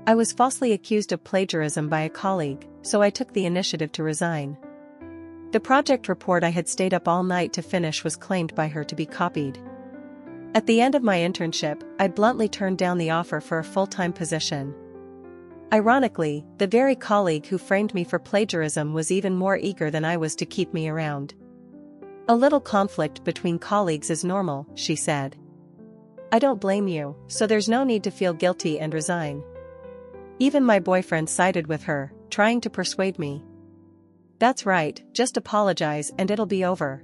I was falsely accused of plagiarism by a colleague, so I took the initiative to resign. The project report I had stayed up all night to finish was claimed by her to be copied. At the end of my internship, I bluntly turned down the offer for a full-time position. Ironically, the very colleague who framed me for plagiarism was even more eager than I was to keep me around. "A little conflict between colleagues is normal," she said. "I don't blame you, so there's no need to feel guilty and resign." Even my boyfriend sided with her, trying to persuade me. "That's right, just apologize and it'll be over.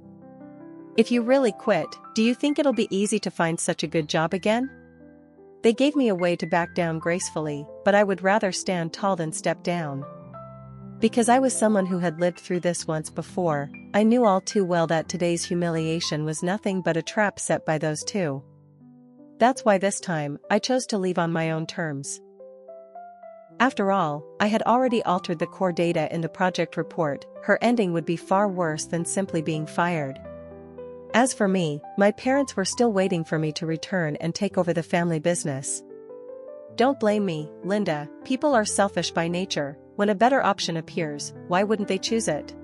If you really quit, do you think it'll be easy to find such a good job again?" They gave me a way to back down gracefully, but I would rather stand tall than step down. Because I was someone who had lived through this once before, I knew all too well that today's humiliation was nothing but a trap set by those two. That's why this time, I chose to leave on my own terms. After all, I had already altered the core data in the project report. Her ending would be far worse than simply being fired. As for me, my parents were still waiting for me to return and take over the family business. Don't blame me, Linda, people are selfish by nature. When a better option appears, why wouldn't they choose it?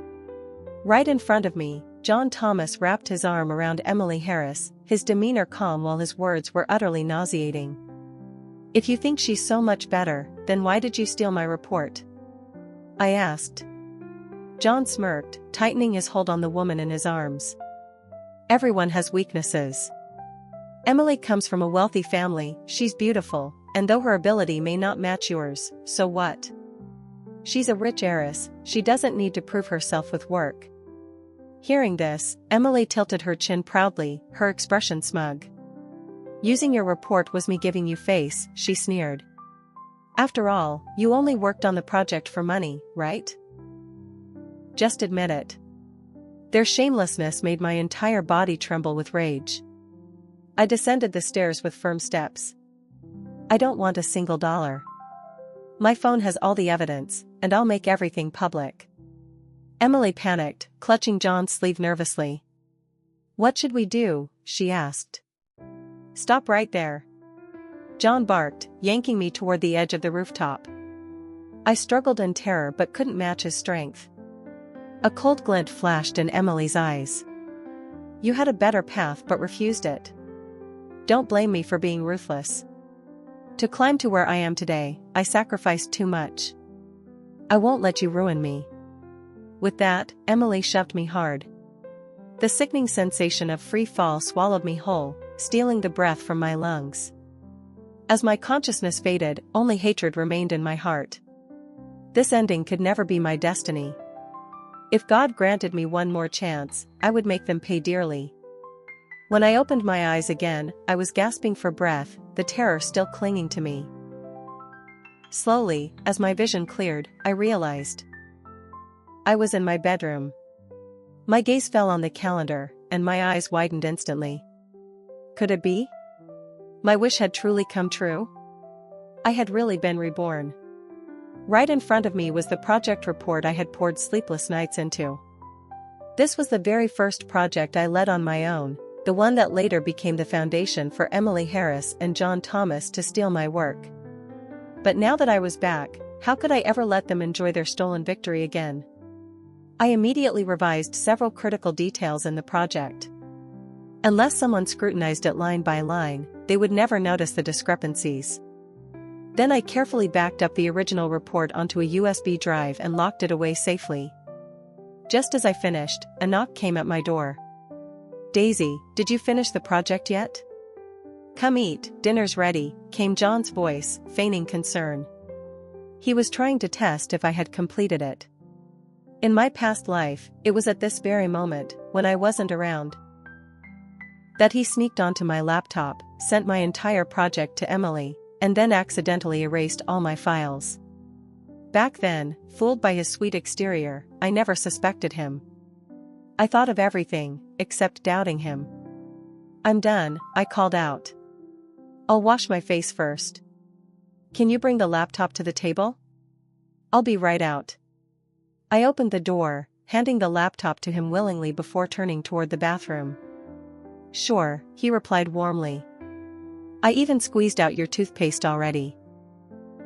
Right in front of me, John Thomas wrapped his arm around Emily Harris, his demeanor calm while his words were utterly nauseating. "If you think she's so much better, then why did you steal my report?" I asked. John smirked, tightening his hold on the woman in his arms. "Everyone has weaknesses. Emily comes from a wealthy family, she's beautiful, and though her ability may not match yours, so what? She's a rich heiress, she doesn't need to prove herself with work." Hearing this, Emily tilted her chin proudly, her expression smug. "Using your report was me giving you face," she sneered. "After all, you only worked on the project for money, right? Just admit it." Their shamelessness made my entire body tremble with rage. I descended the stairs with firm steps. "I don't want a single dollar. My phone has all the evidence, and I'll make everything public." Emily panicked, clutching John's sleeve nervously. "What should we do?" she asked. "Stop right there," John barked, yanking me toward the edge of the rooftop. I struggled in terror but couldn't match his strength. A cold glint flashed in Emily's eyes. "You had a better path but refused it. Don't blame me for being ruthless. To climb to where I am today, I sacrificed too much. I won't let you ruin me." With that, Emily shoved me hard. The sickening sensation of free fall swallowed me whole, stealing the breath from my lungs. As my consciousness faded, only hatred remained in my heart. This ending could never be my destiny. If God granted me one more chance, I would make them pay dearly. When I opened my eyes again, I was gasping for breath, the terror still clinging to me. Slowly, as my vision cleared, I realized I was in my bedroom. My gaze fell on the calendar, and my eyes widened instantly. Could it be? My wish had truly come true? I had really been reborn. Right in front of me was the project report I had poured sleepless nights into. This was the very first project I led on my own, the one that later became the foundation for Emily Harris and John Thomas to steal my work. But now that I was back, how could I ever let them enjoy their stolen victory again? I immediately revised several critical details in the project. Unless someone scrutinized it line by line, they would never notice the discrepancies. Then I carefully backed up the original report onto a USB drive and locked it away safely. Just as I finished, a knock came at my door. "Daisy, did you finish the project yet?" "Come eat, dinner's ready," came John's voice, feigning concern. He was trying to test if I had completed it. In my past life, it was at this very moment, when I wasn't around, that he sneaked onto my laptop, sent my entire project to Emily, and then accidentally erased all my files. Back then, fooled by his sweet exterior, I never suspected him. I thought of everything, except doubting him. "I'm done," I called out. "I'll wash my face first. Can you bring the laptop to the table?" "I'll be right out." I opened the door, handing the laptop to him willingly before turning toward the bathroom. "Sure," he replied warmly. "I even squeezed out your toothpaste already."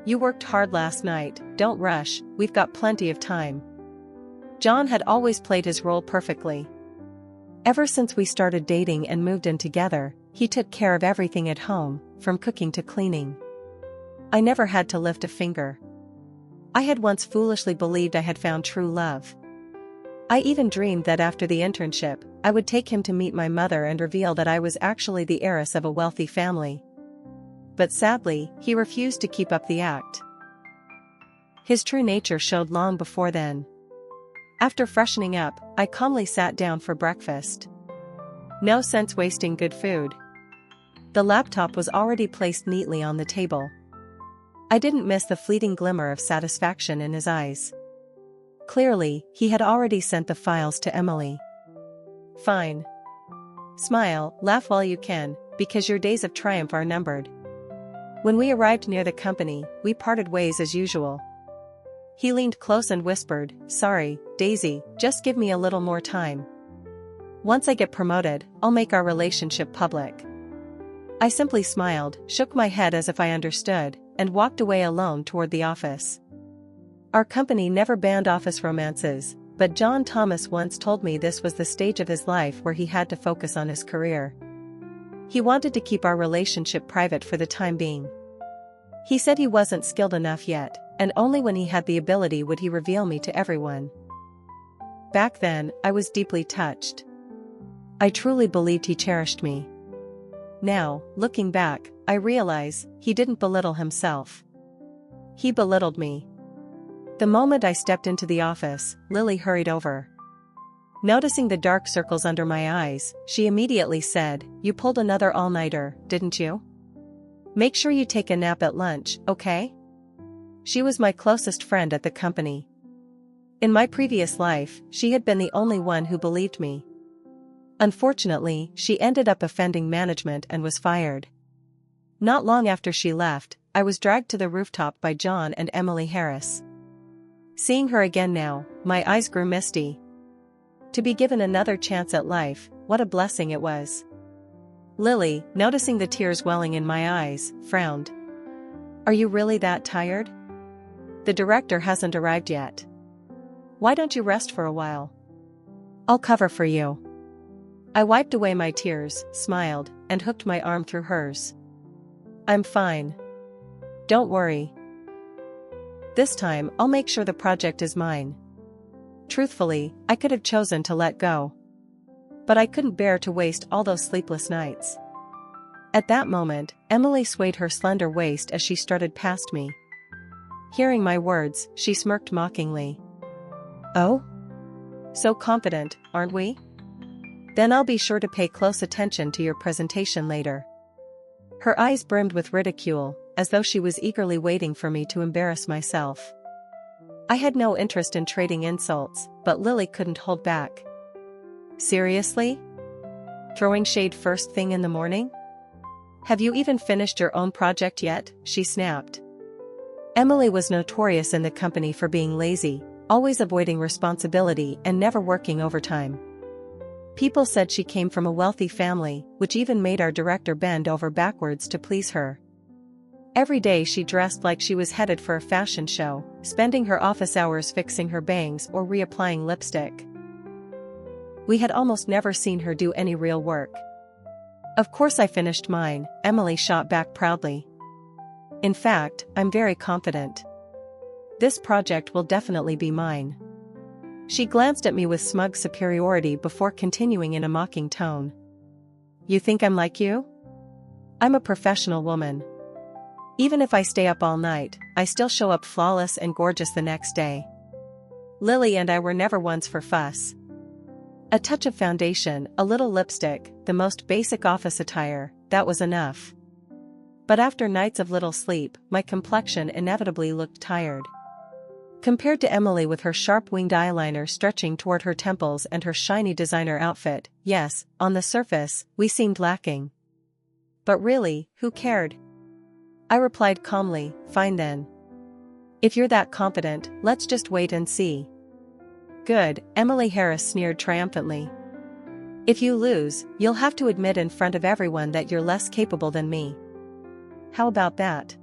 You worked hard last night, don't rush, we've got plenty of time. John had always played his role perfectly. Ever since we started dating and moved in together, he took care of everything at home, from cooking to cleaning. I never had to lift a finger. I had once foolishly believed I had found true love. I even dreamed that after the internship, I would take him to meet my mother and reveal that I was actually the heiress of a wealthy family. But sadly, he refused to keep up the act. His true nature showed long before then. After freshening up, I calmly sat down for breakfast. No sense wasting good food. The laptop was already placed neatly on the table. I didn't miss the fleeting glimmer of satisfaction in his eyes. Clearly, he had already sent the files to Emily. Fine. Smile, laugh while you can, because your days of triumph are numbered. When we arrived near the company, we parted ways as usual. He leaned close and whispered, "Sorry, Daisy, just give me a little more time. Once I get promoted, I'll make our relationship public." I simply smiled, shook my head as if I understood, and walked away alone toward the office. Our company never banned office romances, but John Thomas once told me this was the stage of his life where he had to focus on his career. He wanted to keep our relationship private for the time being. He said he wasn't skilled enough yet, and only when he had the ability would he reveal me to everyone. Back then, I was deeply touched. I truly believed he cherished me. Now, looking back, I realize he didn't belittle himself. He belittled me. The moment I stepped into the office, Lily hurried over. Noticing the dark circles under my eyes, she immediately said, "You pulled another all-nighter, didn't you? Make sure you take a nap at lunch, okay?" She was my closest friend at the company. In my previous life, she had been the only one who believed me. Unfortunately, she ended up offending management and was fired. Not long after she left, I was dragged to the rooftop by John and Emily Harris. Seeing her again now, my eyes grew misty. To be given another chance at life, what a blessing it was. Lily, noticing the tears welling in my eyes, frowned. "Are you really that tired? The director hasn't arrived yet. Why don't you rest for a while? I'll cover for you." I wiped away my tears, smiled, and hooked my arm through hers. "I'm fine. Don't worry. This time, I'll make sure the project is mine." Truthfully, I could have chosen to let go. But I couldn't bear to waste all those sleepless nights. At that moment, Emily swayed her slender waist as she strutted past me. Hearing my words, she smirked mockingly. "Oh? So confident, aren't we? Then I'll be sure to pay close attention to your presentation later." Her eyes brimmed with ridicule, as though she was eagerly waiting for me to embarrass myself. I had no interest in trading insults, but Lily couldn't hold back. "Seriously? Throwing shade first thing in the morning? Have you even finished your own project yet?" she snapped. Emily was notorious in the company for being lazy, always avoiding responsibility and never working overtime. People said she came from a wealthy family, which even made our director bend over backwards to please her. Every day she dressed like she was headed for a fashion show, spending her office hours fixing her bangs or reapplying lipstick. We had almost never seen her do any real work. "Of course I finished mine," Emily shot back proudly. "In fact, I'm very confident. This project will definitely be mine." She glanced at me with smug superiority before continuing in a mocking tone. "You think I'm like you? I'm a professional woman. Even if I stay up all night, I still show up flawless and gorgeous the next day." Lily and I were never ones for fuss. A touch of foundation, a little lipstick, the most basic office attire, that was enough. But after nights of little sleep, my complexion inevitably looked tired. Compared to Emily with her sharp-winged eyeliner stretching toward her temples and her shiny designer outfit, yes, on the surface, we seemed lacking. But really, who cared? I replied calmly, "Fine then. If you're that confident, let's just wait and see." "Good," Emily Harris sneered triumphantly. "If you lose, you'll have to admit in front of everyone that you're less capable than me. How about that?"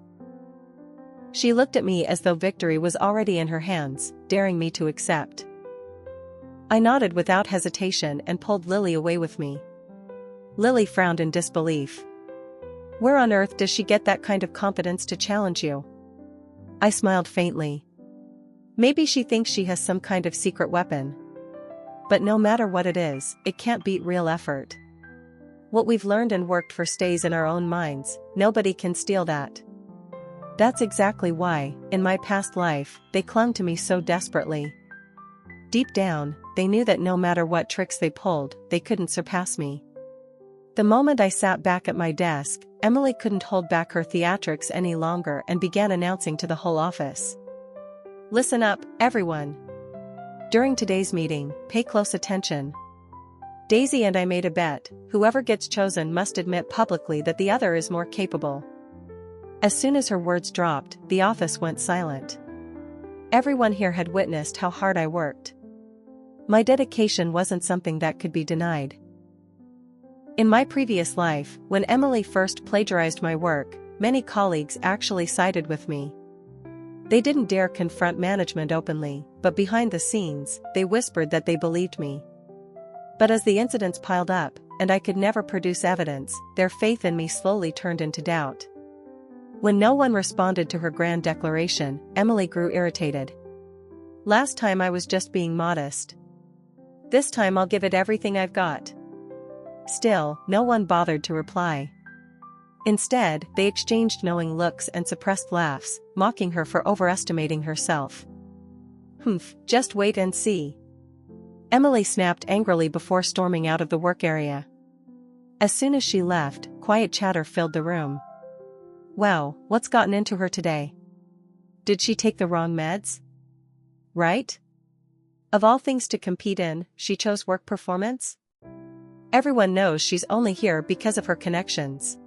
She looked at me as though victory was already in her hands, daring me to accept. I nodded without hesitation and pulled Lily away with me. Lily frowned in disbelief. Where on earth does she get that kind of confidence to challenge you? I smiled faintly. Maybe she thinks she has some kind of secret weapon. But no matter what it is, it can't beat real effort. What we've learned and worked for stays in our own minds, nobody can steal that. That's exactly why, in my past life, they clung to me so desperately. Deep down, they knew that no matter what tricks they pulled, they couldn't surpass me. The moment I sat back at my desk, Emily couldn't hold back her theatrics any longer and began announcing to the whole office. Listen up, everyone. During today's meeting, pay close attention. Daisy and I made a bet. Whoever gets chosen must admit publicly that the other is more capable. As soon as her words dropped, the office went silent. Everyone here had witnessed how hard I worked. My dedication wasn't something that could be denied. In my previous life, when Emily first plagiarized my work, many colleagues actually sided with me. They didn't dare confront management openly, but behind the scenes, they whispered that they believed me. But as the incidents piled up, and I could never produce evidence, their faith in me slowly turned into doubt. When no one responded to her grand declaration, Emily grew irritated. Last time I was just being modest. This time I'll give it everything I've got. Still, no one bothered to reply. Instead, they exchanged knowing looks and suppressed laughs, mocking her for overestimating herself. Humph, just wait and see. Emily snapped angrily before storming out of the work area. As soon as she left, quiet chatter filled the room. Wow, what's gotten into her today? Did she take the wrong meds? Right? Of all things to compete in, she chose work performance? Everyone knows she's only here because of her connections.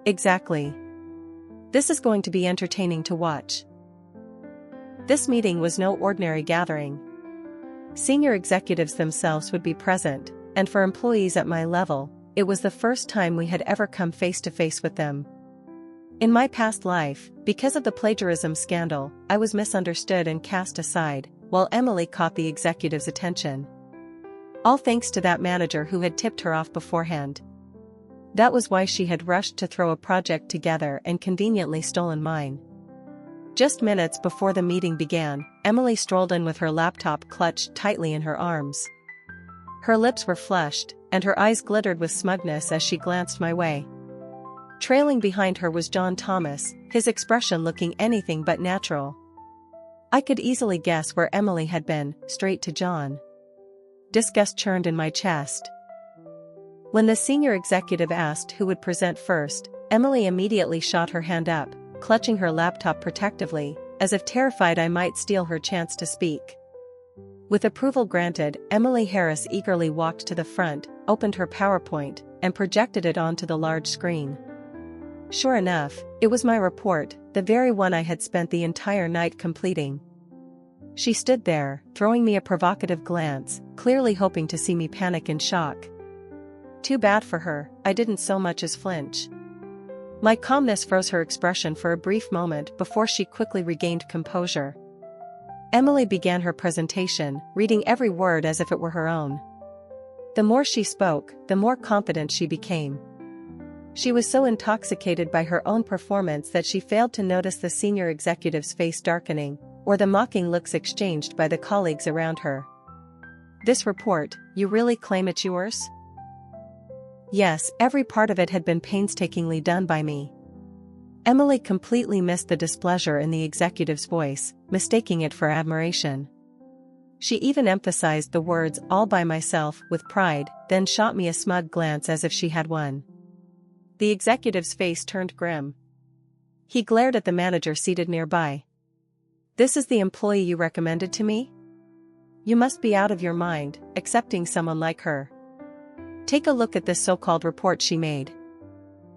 Exactly. This is going to be entertaining to watch. This meeting was no ordinary gathering. Senior executives themselves would be present, and for employees at my level, it was the first time we had ever come face to face with them. In my past life, because of the plagiarism scandal, I was misunderstood and cast aside, while Emily caught the executive's attention. All thanks to that manager who had tipped her off beforehand. That was why she had rushed to throw a project together and conveniently stolen mine. Just minutes before the meeting began, Emily strolled in with her laptop clutched tightly in her arms. Her lips were flushed, and her eyes glittered with smugness as she glanced my way. Trailing behind her was John Thomas, his expression looking anything but natural. I could easily guess where Emily had been, straight to John. Disgust churned in my chest. When the senior executive asked who would present first, Emily immediately shot her hand up, clutching her laptop protectively, as if terrified I might steal her chance to speak. With approval granted, Emily Harris eagerly walked to the front, opened her PowerPoint, and projected it onto the large screen. Sure enough, it was my report, the very one I had spent the entire night completing. She stood there, throwing me a provocative glance, clearly hoping to see me panic in shock. Too bad for her, I didn't so much as flinch. My calmness froze her expression for a brief moment before she quickly regained composure. Emily began her presentation, reading every word as if it were her own. The more she spoke, the more confident she became. She was so intoxicated by her own performance that she failed to notice the senior executive's face darkening, or the mocking looks exchanged by the colleagues around her. This report, you really claim it's yours? Yes, every part of it had been painstakingly done by me. Emily completely missed the displeasure in the executive's voice, mistaking it for admiration. She even emphasized the words "all by myself" with pride, then shot me a smug glance as if she had won. The executive's face turned grim. He glared at the manager seated nearby. This is the employee you recommended to me? You must be out of your mind, accepting someone like her. Take a look at this so-called report she made.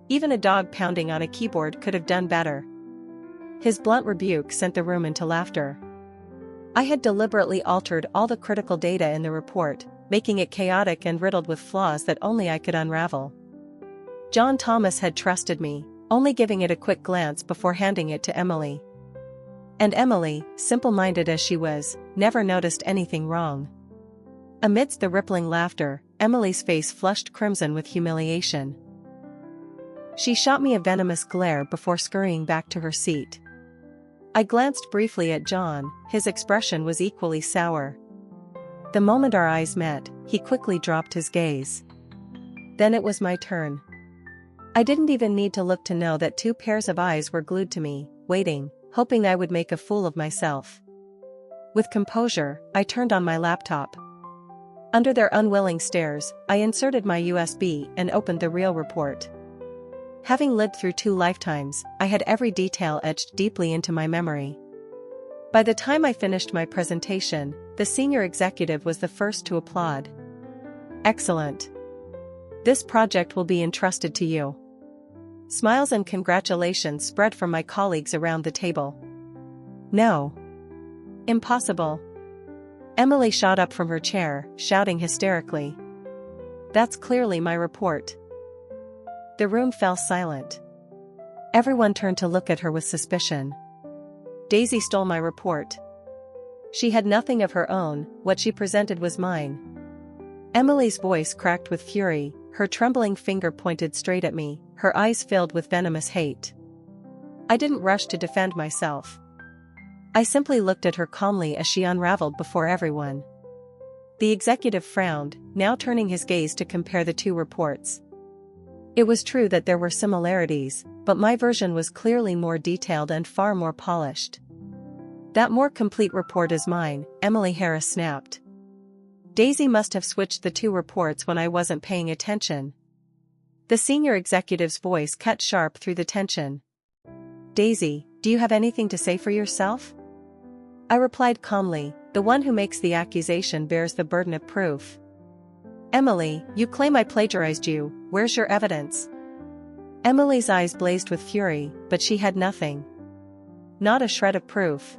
Even a dog pounding on a keyboard could have done better. His blunt rebuke sent the room into laughter. I had deliberately altered all the critical data in the report, making it chaotic and riddled with flaws that only I could unravel. John Thomas had trusted me, only giving it a quick glance before handing it to Emily. And Emily, simple-minded as she was, never noticed anything wrong. Amidst the rippling laughter, Emily's face flushed crimson with humiliation. She shot me a venomous glare before scurrying back to her seat. I glanced briefly at John, his expression was equally sour. The moment our eyes met, he quickly dropped his gaze. Then it was my turn. I didn't even need to look to know that two pairs of eyes were glued to me, waiting, hoping I would make a fool of myself. With composure, I turned on my laptop. Under their unwilling stares, I inserted my USB and opened the real report. Having lived through 2 lifetimes, I had every detail etched deeply into my memory. By the time I finished my presentation, the senior executive was the first to applaud. "Excellent. This project will be entrusted to you." Smiles and congratulations spread from my colleagues around the table. "No. Impossible." Emily shot up from her chair, shouting hysterically. "That's clearly my report." The room fell silent. Everyone turned to look at her with suspicion. Daisy stole my report. She had nothing of her own, what she presented was mine. Emily's voice cracked with fury, her trembling finger pointed straight at me, her eyes filled with venomous hate. I didn't rush to defend myself. I simply looked at her calmly as she unraveled before everyone. The executive frowned, now turning his gaze to compare the 2 reports. It was true that there were similarities, but my version was clearly more detailed and far more polished. "That more complete report is mine," Emily Harris snapped. Daisy must have switched the 2 reports when I wasn't paying attention. The senior executive's voice cut sharp through the tension. "Daisy, do you have anything to say for yourself?" I replied calmly, "The one who makes the accusation bears the burden of proof." "Emily, you claim I plagiarized you, where's your evidence?" Emily's eyes blazed with fury, but she had nothing. Not a shred of proof.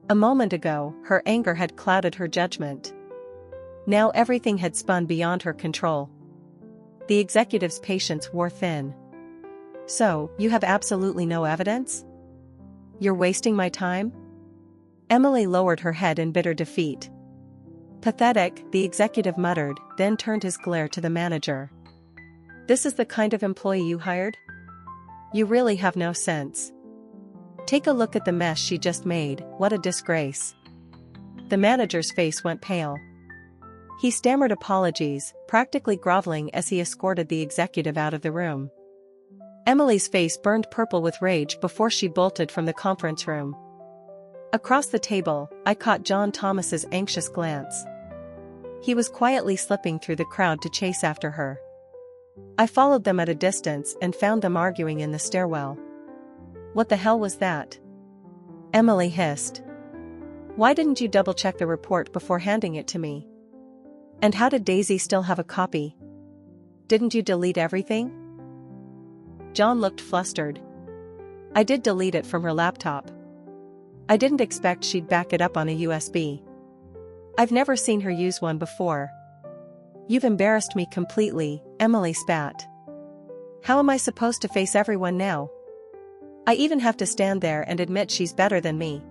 A moment ago, her anger had clouded her judgment. Now everything had spun beyond her control. The executive's patience wore thin. "So, you have absolutely no evidence? You're wasting my time?" Emily lowered her head in bitter defeat. "Pathetic," the executive muttered, then turned his glare to the manager. "This is the kind of employee you hired? You really have no sense. Take a look at the mess she just made, what a disgrace." The manager's face went pale. He stammered apologies, practically groveling as he escorted the executive out of the room. Emily's face burned purple with rage before she bolted from the conference room. Across the table, I caught John Thomas's anxious glance. He was quietly slipping through the crowd to chase after her. I followed them at a distance and found them arguing in the stairwell. "What the hell was that?" Emily hissed. "Why didn't you double-check the report before handing it to me? And how did Daisy still have a copy? Didn't you delete everything?" John looked flustered. "I did delete it from her laptop. I didn't expect she'd back it up on a USB. I've never seen her use one before." "You've embarrassed me completely," Emily spat. "How am I supposed to face everyone now? I even have to stand there and admit she's better than me."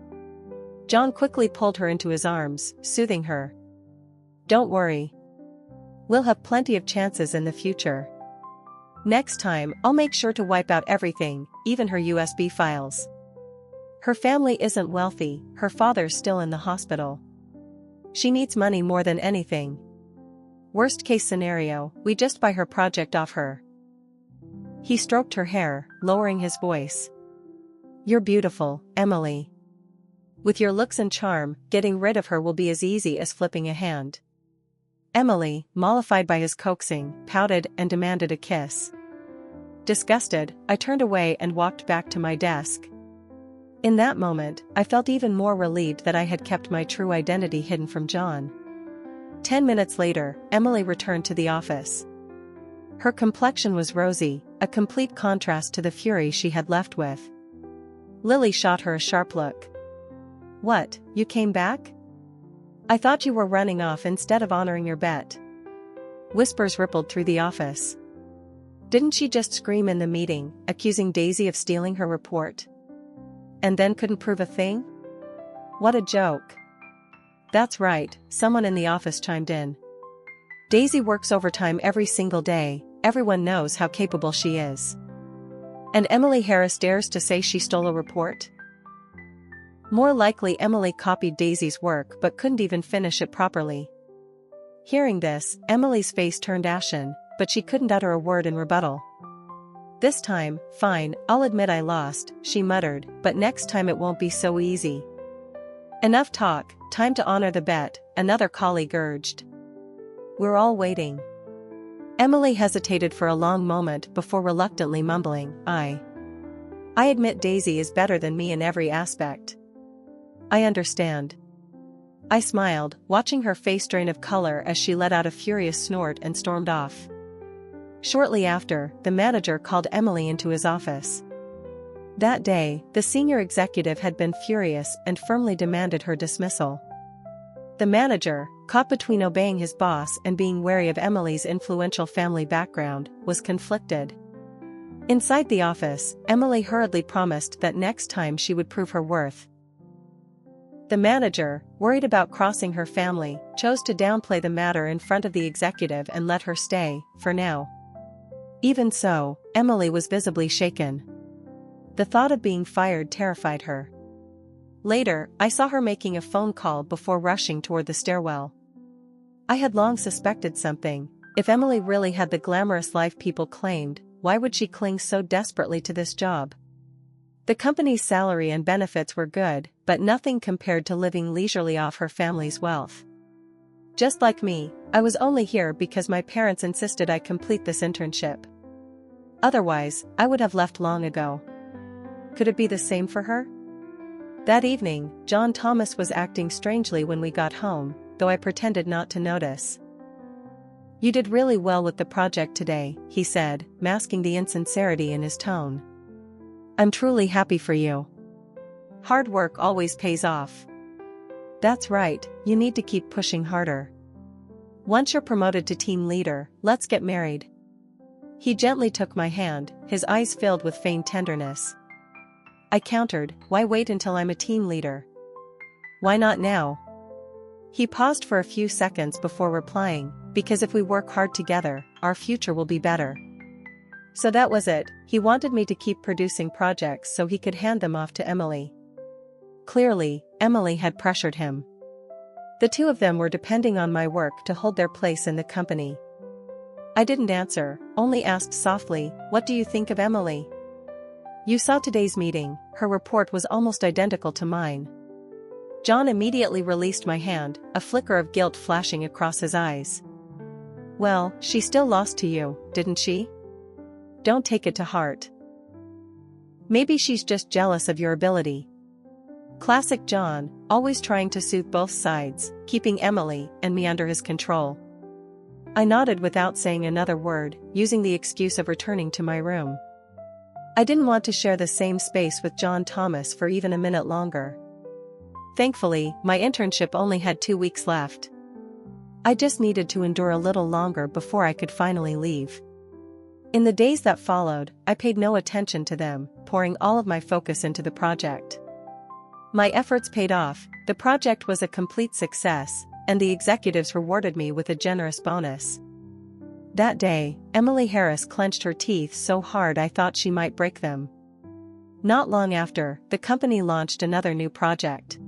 John quickly pulled her into his arms, soothing her. "Don't worry. We'll have plenty of chances in the future. Next time, I'll make sure to wipe out everything, even her USB files. Her family isn't wealthy, her father's still in the hospital. She needs money more than anything. Worst case scenario, we just buy her project off her." He stroked her hair, lowering his voice. "You're beautiful, Emily. With your looks and charm, getting rid of her will be as easy as flipping a hand." Emily, mollified by his coaxing, pouted and demanded a kiss. Disgusted, I turned away and walked back to my desk. In that moment, I felt even more relieved that I had kept my true identity hidden from John. 10 minutes later, Emily returned to the office. Her complexion was rosy, a complete contrast to the fury she had left with. Lily shot her a sharp look. "What, you came back? I thought you were running off instead of honoring your bet." Whispers rippled through the office. Didn't she just scream in the meeting, accusing Daisy of stealing her report? And then couldn't prove a thing? What a joke. That's right, someone in the office chimed in. Daisy works overtime every single day, everyone knows how capable she is. And Emily Harris dares to say she stole a report? More likely Emily copied Daisy's work but couldn't even finish it properly. Hearing this, Emily's face turned ashen, but she couldn't utter a word in rebuttal. This time, fine, I'll admit I lost, she muttered, but next time it won't be so easy. Enough talk, time to honor the bet, another colleague urged. We're all waiting. Emily hesitated for a long moment before reluctantly mumbling, I admit Daisy is better than me in every aspect. I understand. I smiled, watching her face drain of color as she let out a furious snort and stormed off. Shortly after, the manager called Emily into his office. That day, the senior executive had been furious and firmly demanded her dismissal. The manager, caught between obeying his boss and being wary of Emily's influential family background, was conflicted. Inside the office, Emily hurriedly promised that next time she would prove her worth. The manager, worried about crossing her family, chose to downplay the matter in front of the executive and let her stay, for now. Even so, Emily was visibly shaken. The thought of being fired terrified her. Later, I saw her making a phone call before rushing toward the stairwell. I had long suspected something. If Emily really had the glamorous life people claimed, why would she cling so desperately to this job? The company's salary and benefits were good, but nothing compared to living leisurely off her family's wealth. Just like me, I was only here because my parents insisted I complete this internship. Otherwise, I would have left long ago. Could it be the same for her? That evening, John Thomas was acting strangely when we got home, though I pretended not to notice. You did really well with the project today, he said, masking the insincerity in his tone. I'm truly happy for you. Hard work always pays off. That's right, you need to keep pushing harder. Once you're promoted to team leader, let's get married. He gently took my hand, his eyes filled with feigned tenderness. I countered, why wait until I'm a team leader? Why not now? He paused for a few seconds before replying, because if we work hard together, our future will be better. So that was it, he wanted me to keep producing projects so he could hand them off to Emily. Clearly, Emily had pressured him. The two of them were depending on my work to hold their place in the company. I didn't answer, only asked softly, what do you think of Emily? You saw today's meeting, her report was almost identical to mine. John immediately released my hand, a flicker of guilt flashing across his eyes. Well, she still lost to you, didn't she? Don't take it to heart. Maybe she's just jealous of your ability. Classic John, always trying to suit both sides, keeping Emily and me under his control. I nodded without saying another word, using the excuse of returning to my room. I didn't want to share the same space with John Thomas for even a minute longer. Thankfully, my internship only had 2 weeks left. I just needed to endure a little longer before I could finally leave. In the days that followed, I paid no attention to them, pouring all of my focus into the project. My efforts paid off, the project was a complete success, and the executives rewarded me with a generous bonus. That day, Emily Harris clenched her teeth so hard I thought she might break them. Not long after, the company launched another new project.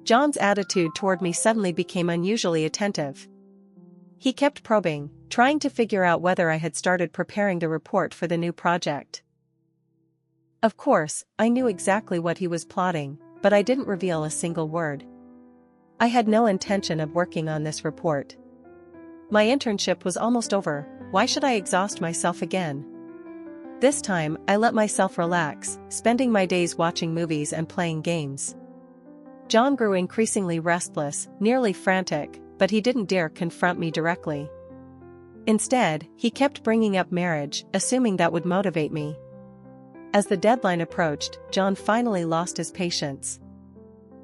John's attitude toward me suddenly became unusually attentive. He kept probing, trying to figure out whether I had started preparing the report for the new project. Of course, I knew exactly what he was plotting, but I didn't reveal a single word. I had no intention of working on this report. My internship was almost over, why should I exhaust myself again? This time, I let myself relax, spending my days watching movies and playing games. John grew increasingly restless, nearly frantic, but he didn't dare confront me directly. Instead, he kept bringing up marriage, assuming that would motivate me. As the deadline approached, John finally lost his patience.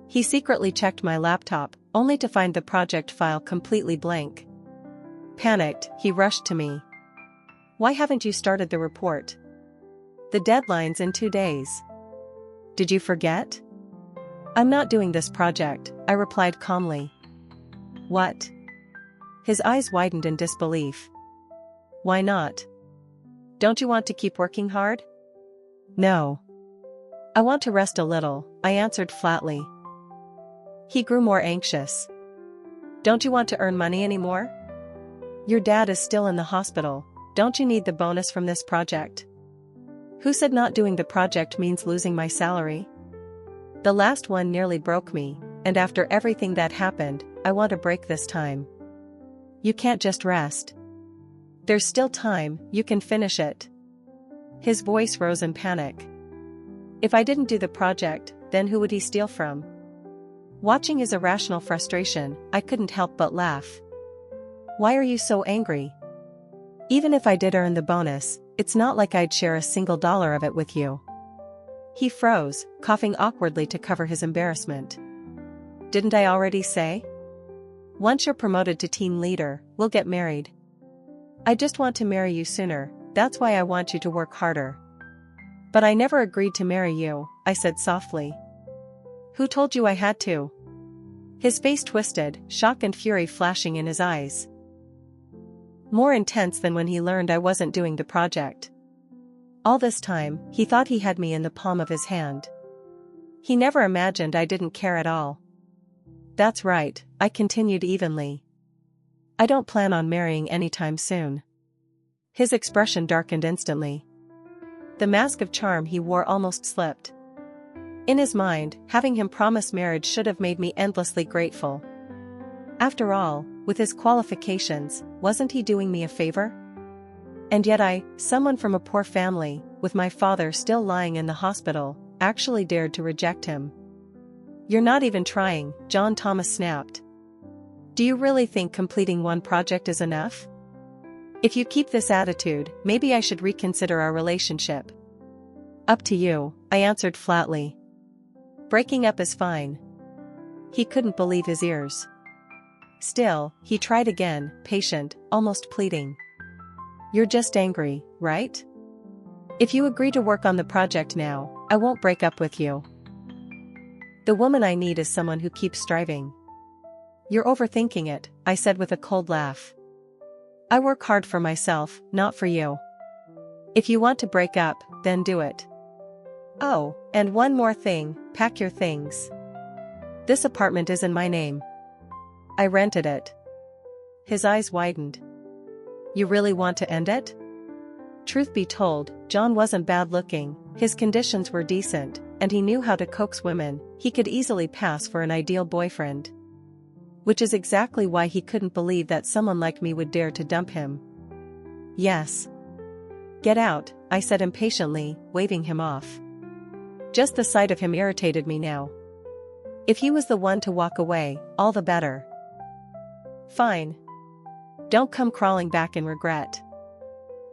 He secretly checked my laptop, only to find the project file completely blank. Panicked, he rushed to me. Why haven't you started the report? The deadline's in 2 days. Did you forget? I'm not doing this project, I replied calmly. What? His eyes widened in disbelief. Why not? Don't you want to keep working hard? No. I want to rest a little, I answered flatly. He grew more anxious. Don't you want to earn money anymore? Your dad is still in the hospital, don't you need the bonus from this project? Who said not doing the project means losing my salary? The last one nearly broke me, and after everything that happened, I want a break this time. You can't just rest. There's still time, you can finish it. His voice rose in panic. If I didn't do the project, then who would he steal from? Watching his irrational frustration, I couldn't help but laugh. Why are you so angry? Even if I did earn the bonus, it's not like I'd share a single dollar of it with you. He froze, coughing awkwardly to cover his embarrassment. Didn't I already say? Once you're promoted to team leader, we'll get married. I just want to marry you sooner, that's why I want you to work harder. But I never agreed to marry you, I said softly. Who told you I had to? His face twisted, shock and fury flashing in his eyes. More intense than when he learned I wasn't doing the project. All this time, he thought he had me in the palm of his hand. He never imagined I didn't care at all. That's right, I continued evenly. I don't plan on marrying anytime soon. His expression darkened instantly. The mask of charm he wore almost slipped. In his mind, having him promise marriage should have made me endlessly grateful. After all, with his qualifications, wasn't he doing me a favor? And yet I, someone from a poor family, with my father still lying in the hospital, actually dared to reject him. You're not even trying, John Thomas snapped. Do you really think completing one project is enough? If you keep this attitude, maybe I should reconsider our relationship. Up to you, I answered flatly. Breaking up is fine. He couldn't believe his ears. Still, he tried again, patient, almost pleading. You're just angry, right? If you agree to work on the project now, I won't break up with you. The woman I need is someone who keeps striving. You're overthinking it, I said with a cold laugh. I work hard for myself, not for you. If you want to break up, then do it. Oh, and one more thing, pack your things. This apartment is in my name. I rented it. His eyes widened. You really want to end it? Truth be told, John wasn't bad looking, his conditions were decent, and he knew how to coax women. He could easily pass for an ideal boyfriend. Which is exactly why he couldn't believe that someone like me would dare to dump him. Yes. Get out, I said impatiently, waving him off. Just the sight of him irritated me now. If he was the one to walk away, all the better. Fine. Don't come crawling back in regret.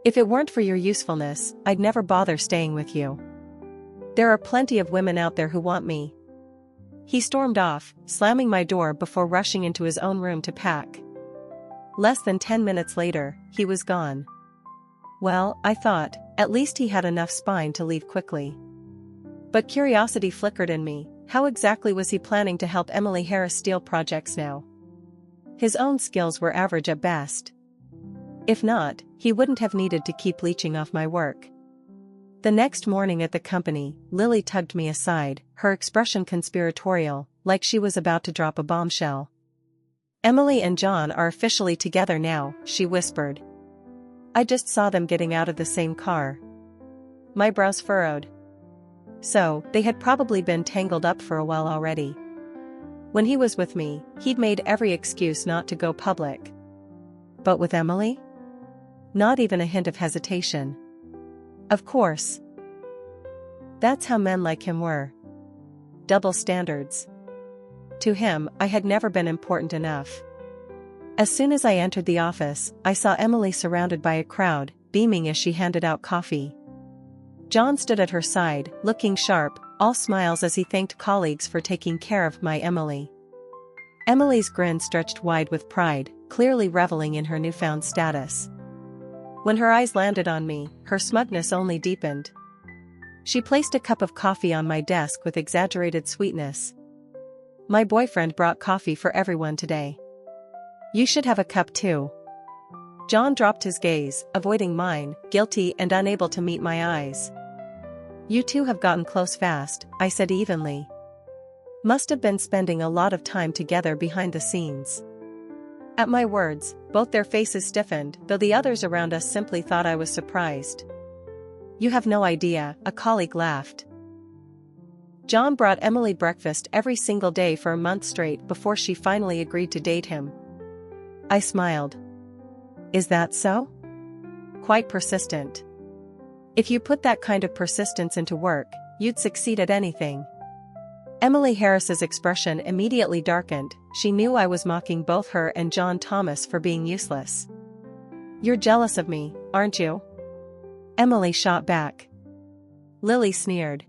If it weren't for your usefulness, I'd never bother staying with you. There are plenty of women out there who want me. He stormed off, slamming my door before rushing into his own room to pack. Less than 10 minutes later, he was gone. Well, I thought, at least he had enough spine to leave quickly. But curiosity flickered in me. How exactly was he planning to help Emily Harris steal projects now? His own skills were average at best. If not, he wouldn't have needed to keep leeching off my work. The next morning at the company, Lily tugged me aside, her expression conspiratorial, like she was about to drop a bombshell. Emily and John are officially together now, she whispered. I just saw them getting out of the same car. My brows furrowed. So, they had probably been tangled up for a while already. When he was with me, he'd made every excuse not to go public. But with Emily? Not even a hint of hesitation. Of course. That's how men like him were. Double standards. To him, I had never been important enough. As soon as I entered the office, I saw Emily surrounded by a crowd, beaming as she handed out coffee. John stood at her side, looking sharp, all smiles as he thanked colleagues for taking care of my Emily. Emily's grin stretched wide with pride, clearly reveling in her newfound status. When her eyes landed on me, her smugness only deepened. She placed a cup of coffee on my desk with exaggerated sweetness. My boyfriend brought coffee for everyone today. You should have a cup too. John dropped his gaze, avoiding mine, guilty and unable to meet my eyes. You two have gotten close fast, I said evenly. Must have been spending a lot of time together behind the scenes. At my words, both their faces stiffened, though the others around us simply thought I was surprised. You have no idea, a colleague laughed. John brought Emily breakfast every single day for a month straight before she finally agreed to date him. I smiled. Is that so? Quite persistent. If you put that kind of persistence into work, you'd succeed at anything. Emily Harris's expression immediately darkened. She knew I was mocking both her and John Thomas for being useless. You're jealous of me, aren't you? Emily shot back. Lily sneered.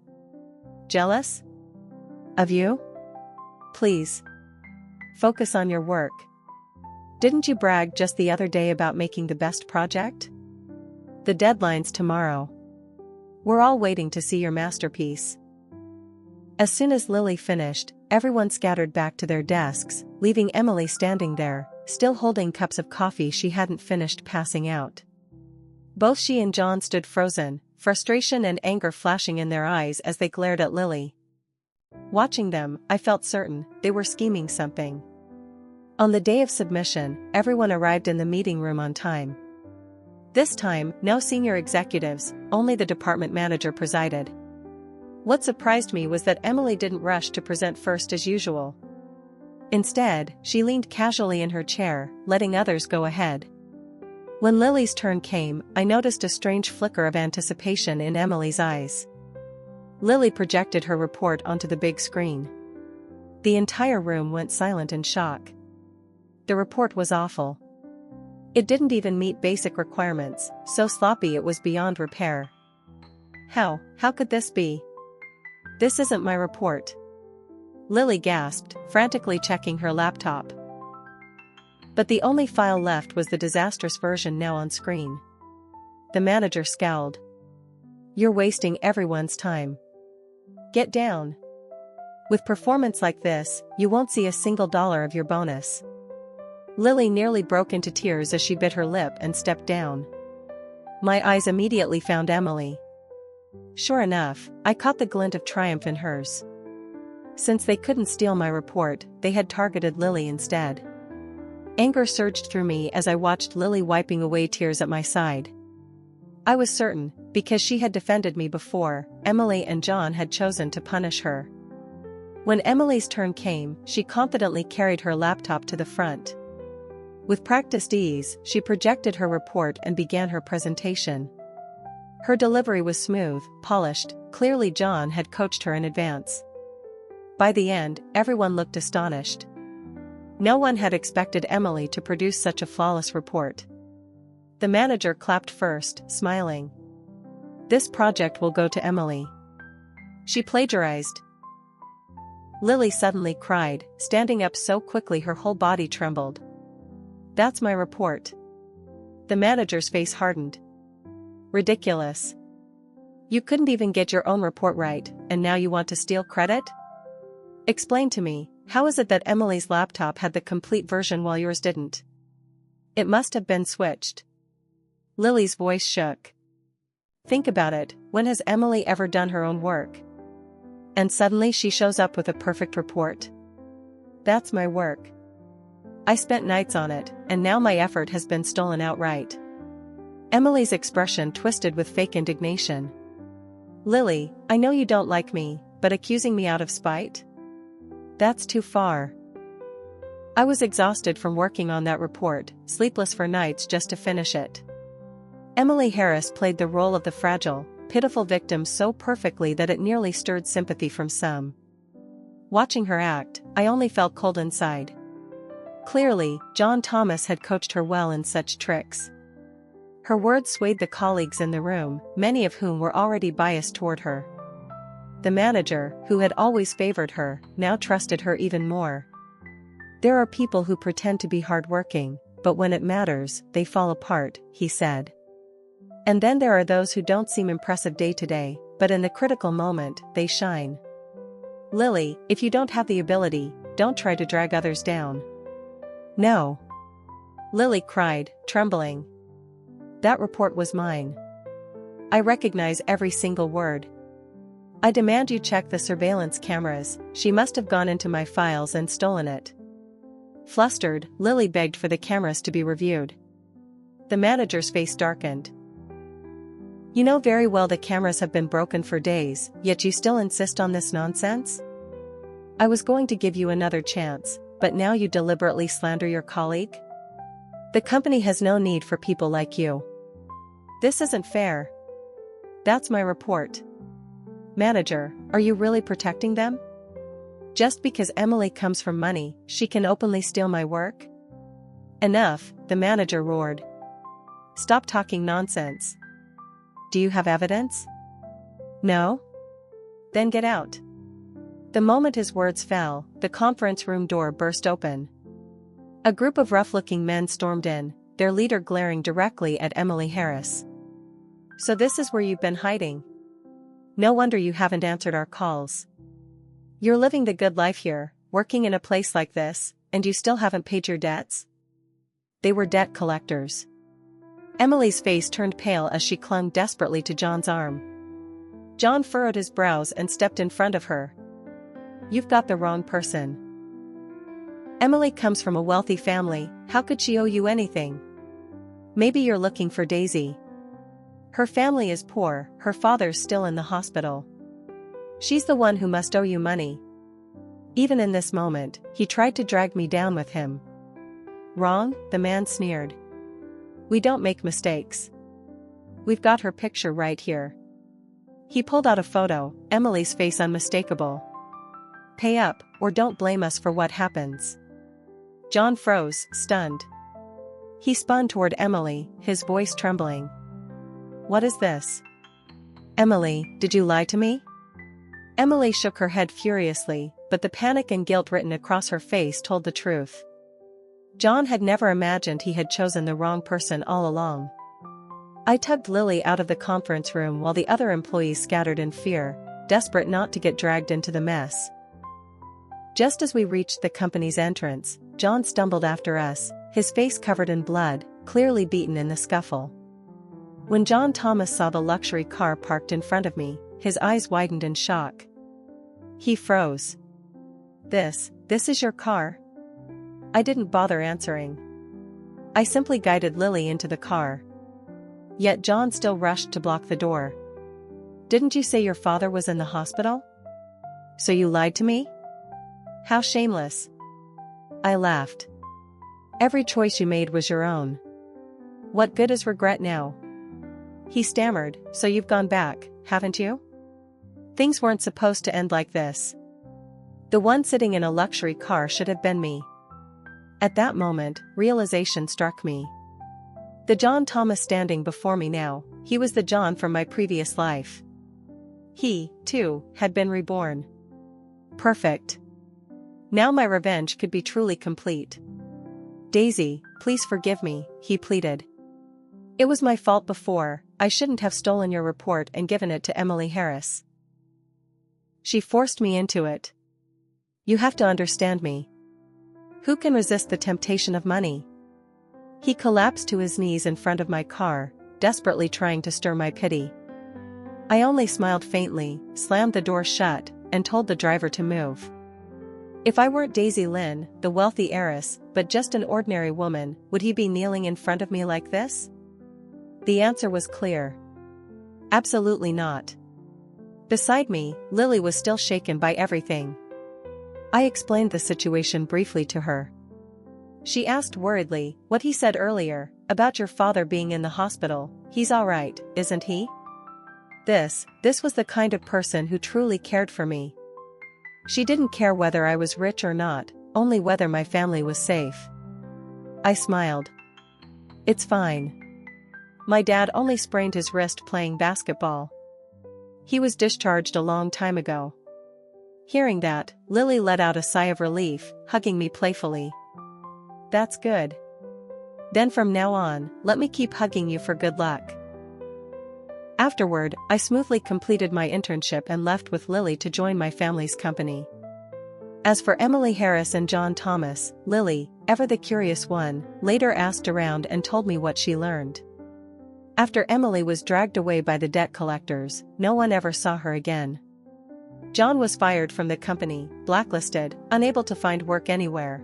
Jealous? Of you? Please. Focus on your work. Didn't you brag just the other day about making the best project? The deadline's tomorrow. We're all waiting to see your masterpiece. As soon as Lily finished, everyone scattered back to their desks, leaving Emily standing there, still holding cups of coffee she hadn't finished passing out. Both she and John stood frozen, frustration and anger flashing in their eyes as they glared at Lily. Watching them, I felt certain they were scheming something. On the day of submission, everyone arrived in the meeting room on time. This time, no senior executives, only the department manager presided. What surprised me was that Emily didn't rush to present first as usual. Instead, she leaned casually in her chair, letting others go ahead. When Lily's turn came, I noticed a strange flicker of anticipation in Emily's eyes. Lily projected her report onto the big screen. The entire room went silent in shock. The report was awful. It didn't even meet basic requirements, so sloppy it was beyond repair. How could this be? This isn't my report. Lily gasped, frantically checking her laptop. But the only file left was the disastrous version now on screen. The manager scowled. You're wasting everyone's time. Get down. With performance like this, you won't see a single dollar of your bonus. Lily nearly broke into tears as she bit her lip and stepped down. My eyes immediately found Emily. Sure enough, I caught the glint of triumph in hers. Since they couldn't steal my report, they had targeted Lily instead. Anger surged through me as I watched Lily wiping away tears at my side. I was certain, because she had defended me before, Emily and John had chosen to punish her. When Emily's turn came, she confidently carried her laptop to the front. With practiced ease, she projected her report and began her presentation. Her delivery was smooth, polished, clearly John had coached her in advance. By the end, everyone looked astonished. No one had expected Emily to produce such a flawless report. The manager clapped first, smiling. This project will go to Emily. She plagiarized. Lily suddenly cried, standing up so quickly her whole body trembled. That's my report. The manager's face hardened. Ridiculous. You couldn't even get your own report right, and now you want to steal credit? Explain to me, how is it that Emily's laptop had the complete version while yours didn't? It must have been switched. Lily's voice shook. Think about it, when has Emily ever done her own work? And suddenly she shows up with a perfect report. That's my work. I spent nights on it, and now my effort has been stolen outright. Emily's expression twisted with fake indignation. Lily, I know you don't like me, but accusing me out of spite? That's too far. I was exhausted from working on that report, sleepless for nights just to finish it. Emily Harris played the role of the fragile, pitiful victim so perfectly that it nearly stirred sympathy from some. Watching her act, I only felt cold inside. Clearly, John Thomas had coached her well in such tricks. Her words swayed the colleagues in the room, many of whom were already biased toward her. The manager, who had always favored her, now trusted her even more. There are people who pretend to be hardworking, but when it matters, they fall apart, he said. And then there are those who don't seem impressive day to day, but in the critical moment, they shine. Lily, if you don't have the ability, don't try to drag others down. No. Lily cried, trembling. That report was mine. I recognize every single word. I demand you check the surveillance cameras. She must have gone into my files and stolen it. Flustered, Lily begged for the cameras to be reviewed. The manager's face darkened. You know very well the cameras have been broken for days, yet you still insist on this nonsense? I was going to give you another chance, but now you deliberately slander your colleague? The company has no need for people like you. This isn't fair. That's my report. Manager, are you really protecting them? Just because Emily comes from money, she can openly steal my work? Enough, the manager roared. Stop talking nonsense. Do you have evidence? No? Then get out. The moment his words fell, the conference room door burst open. A group of rough-looking men stormed in, their leader glaring directly at Emily Harris. So this is where you've been hiding? No wonder you haven't answered our calls. You're living the good life here, working in a place like this, and you still haven't paid your debts? They were debt collectors. Emily's face turned pale as she clung desperately to John's arm. John furrowed his brows and stepped in front of her. You've got the wrong person. Emily comes from a wealthy family, how could she owe you anything? Maybe you're looking for Daisy. Her family is poor, her father's still in the hospital. She's the one who must owe you money. Even in this moment, he tried to drag me down with him. Wrong, the man sneered. We don't make mistakes. We've got her picture right here. He pulled out a photo, Emily's face unmistakable. Pay up, or don't blame us for what happens. John froze, stunned. He spun toward Emily, his voice trembling. What is this? Emily, did you lie to me? Emily shook her head furiously, but the panic and guilt written across her face told the truth. John had never imagined he had chosen the wrong person all along. I tugged Lily out of the conference room while the other employees scattered in fear, desperate not to get dragged into the mess. Just as we reached the company's entrance, John stumbled after us, his face covered in blood, clearly beaten in the scuffle. When John Thomas saw the luxury car parked in front of me, his eyes widened in shock. He froze. This is your car? I didn't bother answering. I simply guided Lily into the car. Yet John still rushed to block the door. Didn't you say your father was in the hospital? So you lied to me? How shameless. I laughed. Every choice you made was your own. What good is regret now? He stammered, so you've gone back, haven't you? Things weren't supposed to end like this. The one sitting in a luxury car should have been me. At that moment, realization struck me. The John Thomas standing before me now, he was the John from my previous life. He, too, had been reborn. Perfect. Now my revenge could be truly complete. Daisy, please forgive me, he pleaded. It was my fault before, I shouldn't have stolen your report and given it to Emily Harris. She forced me into it. You have to understand me. Who can resist the temptation of money? He collapsed to his knees in front of my car, desperately trying to stir my pity. I only smiled faintly, slammed the door shut, and told the driver to move. If I weren't Daisy Lynn, the wealthy heiress, but just an ordinary woman, would he be kneeling in front of me like this? The answer was clear. Absolutely not. Beside me, Lily was still shaken by everything. I explained the situation briefly to her. She asked worriedly, what he said earlier, about your father being in the hospital, he's all right, isn't he? This was the kind of person who truly cared for me. She didn't care whether I was rich or not, only whether my family was safe. I smiled. It's fine. My dad only sprained his wrist playing basketball. He was discharged a long time ago. Hearing that, Lily let out a sigh of relief, hugging me playfully. That's good. Then from now on, let me keep hugging you for good luck. Afterward, I smoothly completed my internship and left with Lily to join my family's company. As for Emily Harris and John Thomas, Lily, ever the curious one, later asked around and told me what she learned. After Emily was dragged away by the debt collectors, no one ever saw her again. John was fired from the company, blacklisted, unable to find work anywhere.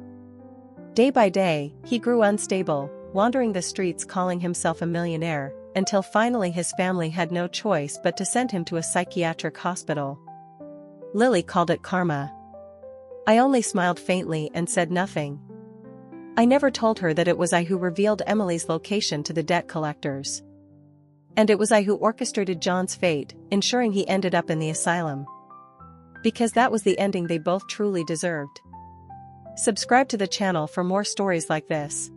Day by day, he grew unstable, wandering the streets calling himself a millionaire, until finally his family had no choice but to send him to a psychiatric hospital. Lily called it karma. I only smiled faintly and said nothing. I never told her that it was I who revealed Emily's location to the debt collectors. And it was I who orchestrated John's fate, ensuring he ended up in the asylum. Because that was the ending they both truly deserved. Subscribe to the channel for more stories like this.